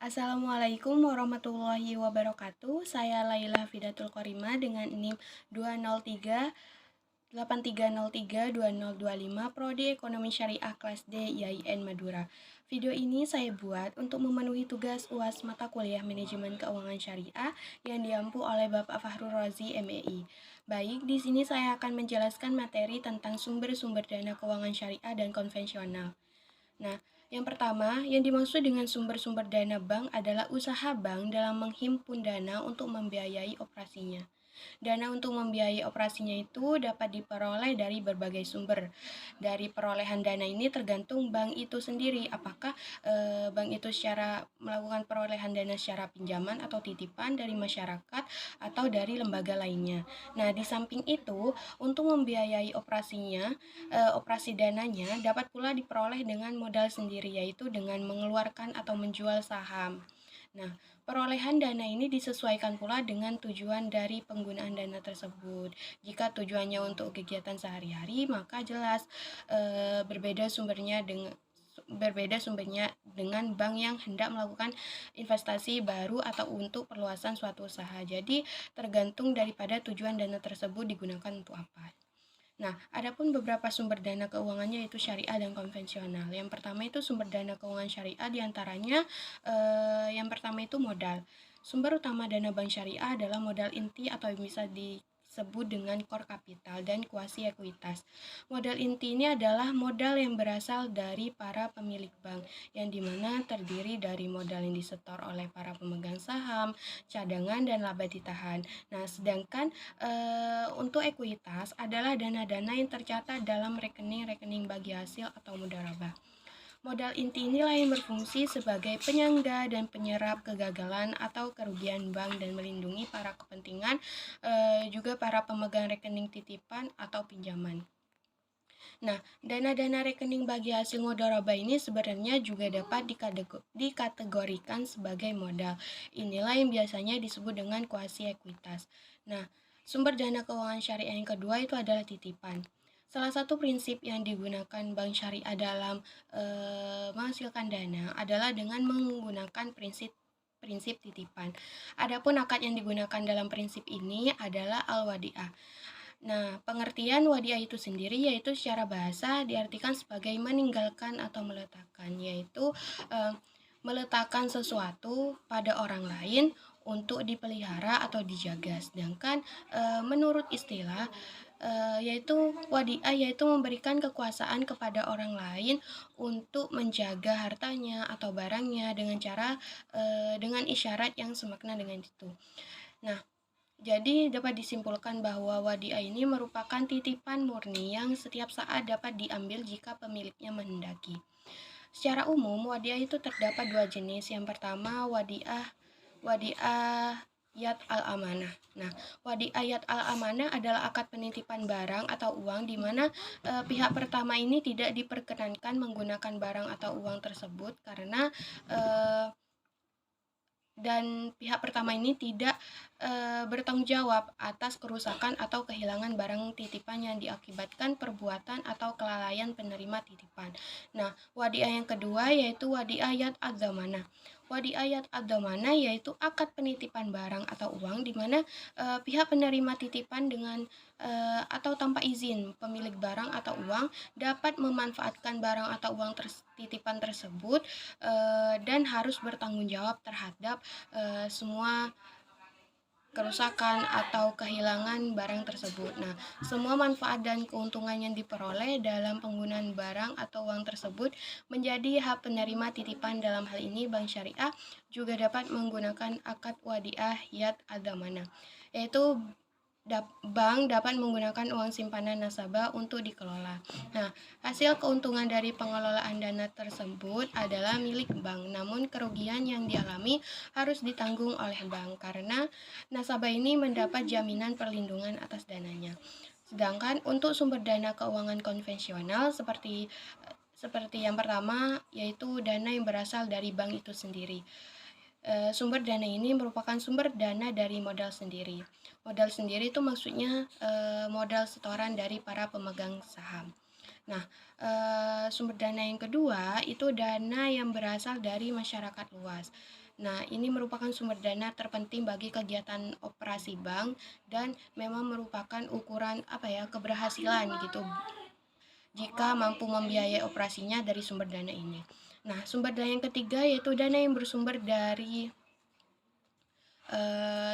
Assalamualaikum warahmatullahi wabarakatuh. Saya Laila Fidatul Qorima dengan NIM 20383032025 Prodi Ekonomi Syariah kelas D IAIN Madura. Video ini saya buat untuk memenuhi tugas UAS mata kuliah Manajemen Keuangan Syariah yang diampu oleh Bapak Fahrul Razi MEI. Baik, di sini saya akan menjelaskan materi tentang sumber-sumber dana keuangan syariah dan konvensional. Nah, yang pertama, yang dimaksud dengan sumber-sumber dana bank adalah usaha bank dalam menghimpun dana untuk membiayai operasinya. Dana untuk membiayai operasinya itu dapat diperoleh dari berbagai sumber. Dari perolehan dana ini tergantung bank itu sendiri, apakah bank itu secara melakukan perolehan dana secara pinjaman atau titipan dari masyarakat atau dari lembaga lainnya. Nah, di samping itu, untuk membiayai operasi dananya dapat pula diperoleh dengan modal sendiri, yaitu dengan mengeluarkan atau menjual saham. Nah, perolehan dana ini disesuaikan pula dengan tujuan dari penggunaan dana tersebut. Jika tujuannya untuk kegiatan sehari-hari, maka jelas berbeda sumbernya dengan bank yang hendak melakukan investasi baru atau untuk perluasan suatu usaha. Jadi, tergantung daripada tujuan dana tersebut digunakan untuk apa. Nah, adapun beberapa sumber dana keuangannya yaitu syariah dan konvensional. Yang pertama itu sumber dana keuangan syariah diantaranya yang pertama itu modal. Sumber utama dana bank syariah adalah modal inti atau bisa disebut dengan core capital dan kuasi ekuitas. Modal inti ini adalah modal yang berasal dari para pemilik bank, yang dimana terdiri dari modal yang disetor oleh para pemegang saham, cadangan, dan laba ditahan. Nah, sedangkan untuk ekuitas adalah dana-dana yang tercatat dalam rekening-rekening bagi hasil atau mudharabah. Modal inti inilah yang berfungsi sebagai penyangga dan penyerap kegagalan atau kerugian bank dan melindungi para kepentingan juga para pemegang rekening titipan atau pinjaman. Nah, dana-dana rekening bagi hasil mudharabah ini sebenarnya juga dapat dikategorikan sebagai modal. Inilah yang biasanya disebut dengan kuasi ekuitas. Nah, sumber dana keuangan syariah yang kedua itu adalah titipan. Salah satu prinsip yang digunakan bank syariah dalam menghasilkan dana adalah dengan menggunakan prinsip titipan. Adapun akad yang digunakan dalam prinsip ini adalah al-wadi'ah. Nah, pengertian wadiah itu sendiri yaitu secara bahasa diartikan sebagai meninggalkan atau meletakkan, yaitu meletakkan sesuatu pada orang lain untuk dipelihara atau dijaga. Sedangkan menurut istilah yaitu wadiah yaitu memberikan kekuasaan kepada orang lain untuk menjaga hartanya atau barangnya dengan isyarat yang semakna dengan itu. Nah, jadi dapat disimpulkan bahwa wadiah ini merupakan titipan murni yang setiap saat dapat diambil jika pemiliknya menghendaki. Secara umum, wadiah itu terdapat dua jenis. Yang pertama, wadiah yad al-amanah. Nah, wadiah yad al-amanah adalah akad penitipan barang atau uang di mana pihak pertama ini tidak diperkenankan menggunakan barang atau uang tersebut karena dan pihak pertama ini tidak bertanggung jawab atas kerusakan atau kehilangan barang titipan yang diakibatkan perbuatan atau kelalaian penerima titipan. Nah, wadiah yang kedua yaitu wadiah yad ad-dhamanah. Wadiah yad ad-dhamanah yaitu akad penitipan barang atau uang di mana pihak penerima titipan dengan atau tanpa izin pemilik barang atau uang dapat memanfaatkan barang atau uang titipan tersebut dan harus bertanggung jawab terhadap semua kerusakan atau kehilangan barang tersebut. Nah, semua manfaat dan keuntungan yang diperoleh dalam penggunaan barang atau uang tersebut menjadi hak penerima titipan. Dalam hal ini, bank syariah juga dapat menggunakan akad wadiah yad ad-dhamanah, yaitu bank dapat menggunakan uang simpanan nasabah untuk dikelola. Nah, hasil keuntungan dari pengelolaan dana tersebut adalah milik bank, namun kerugian yang dialami harus ditanggung oleh bank karena nasabah ini mendapat jaminan perlindungan atas dananya. Sedangkan untuk sumber dana keuangan konvensional seperti yang pertama yaitu dana yang berasal dari bank itu sendiri. Sumber dana ini merupakan sumber dana dari modal sendiri. Modal sendiri itu maksudnya modal setoran dari para pemegang saham. Nah, sumber dana yang kedua itu dana yang berasal dari masyarakat luas. Nah, ini merupakan sumber dana terpenting bagi kegiatan operasi bank dan memang merupakan ukuran keberhasilan gitu jika mampu membiayai operasinya dari sumber dana ini. Nah, sumber dana yang ketiga yaitu dana yang bersumber dari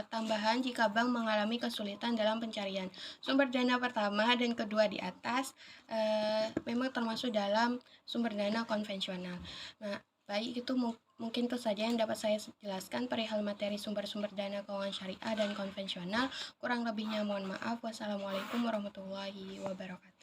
tambahan jika bank mengalami kesulitan dalam pencarian. Sumber dana pertama dan kedua di atas memang termasuk dalam sumber dana konvensional. Nah, baik itu mungkin itu saja yang dapat saya jelaskan perihal materi sumber-sumber dana keuangan syariah dan konvensional. Kurang lebihnya mohon maaf. Wassalamualaikum warahmatullahi wabarakatuh.